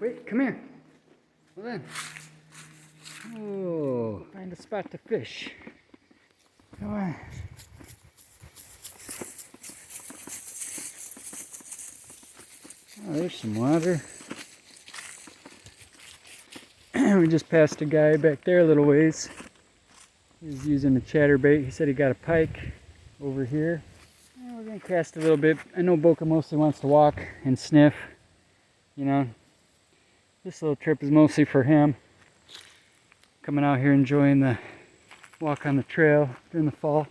Wait, come here. Hold on. Oh, find a spot to fish. Come on. Oh, there's some water. We just passed a guy back there a little ways. He was using a chatterbait. He said he got a pike over here. We're going to cast a little bit. I know Boca mostly wants to walk and sniff. You know, this little trip is mostly for him. Coming out here enjoying the walk on the trail during the fall.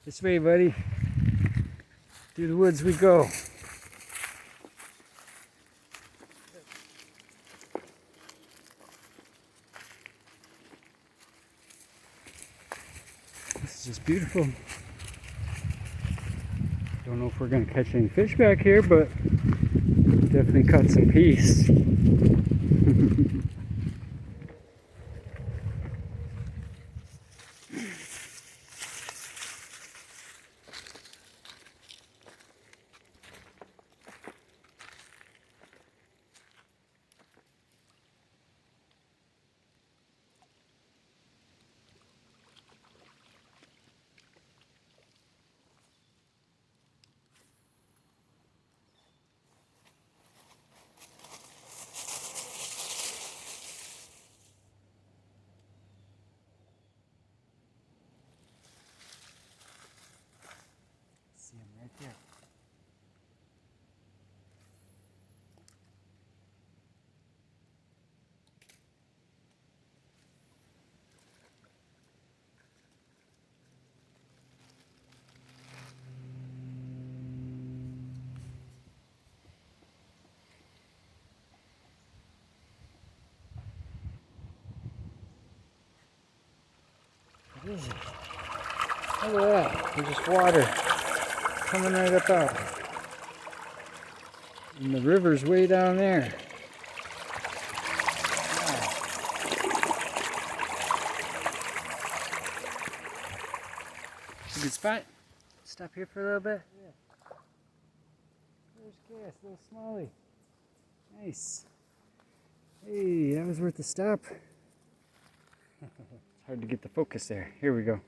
This way, buddy. Through the woods we go. This is just beautiful. Don't know if we're going to catch any fish back here, but definitely caught some peace. See him right there. What is it? Look at that. There's just water coming right up out. And the river's way down there. Wow. It's a good spot. Stop here for a little bit. Yeah. There's Cass, little smallie. Nice. Hey, that was worth the stop. It's hard to get the focus there. Here we go.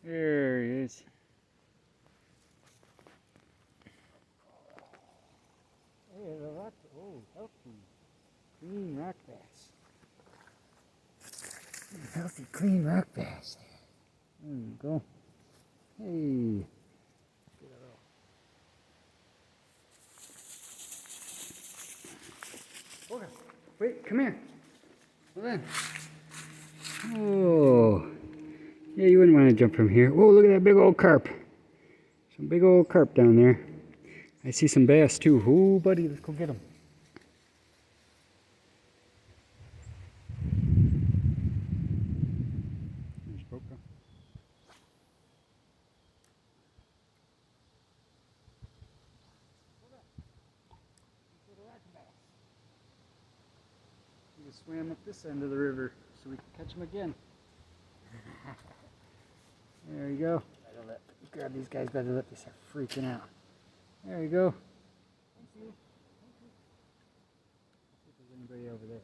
There he is. Hey, the rock. Oh, healthy. Clean rock bass. Healthy, clean rock bass. There we go. Hey. Okay. Wait, come here. Hold on. Oh. Yeah, you wouldn't want to jump from here. Oh, look at that big old carp. Some big old carp down there. I see some bass too. Oh, buddy, let's go get them. There's Boca. We just swam up this end of the river so we can catch them again. There you go. Grab these guys by the lip. They start freaking out. There you go. Thank you. See if there's anybody over there.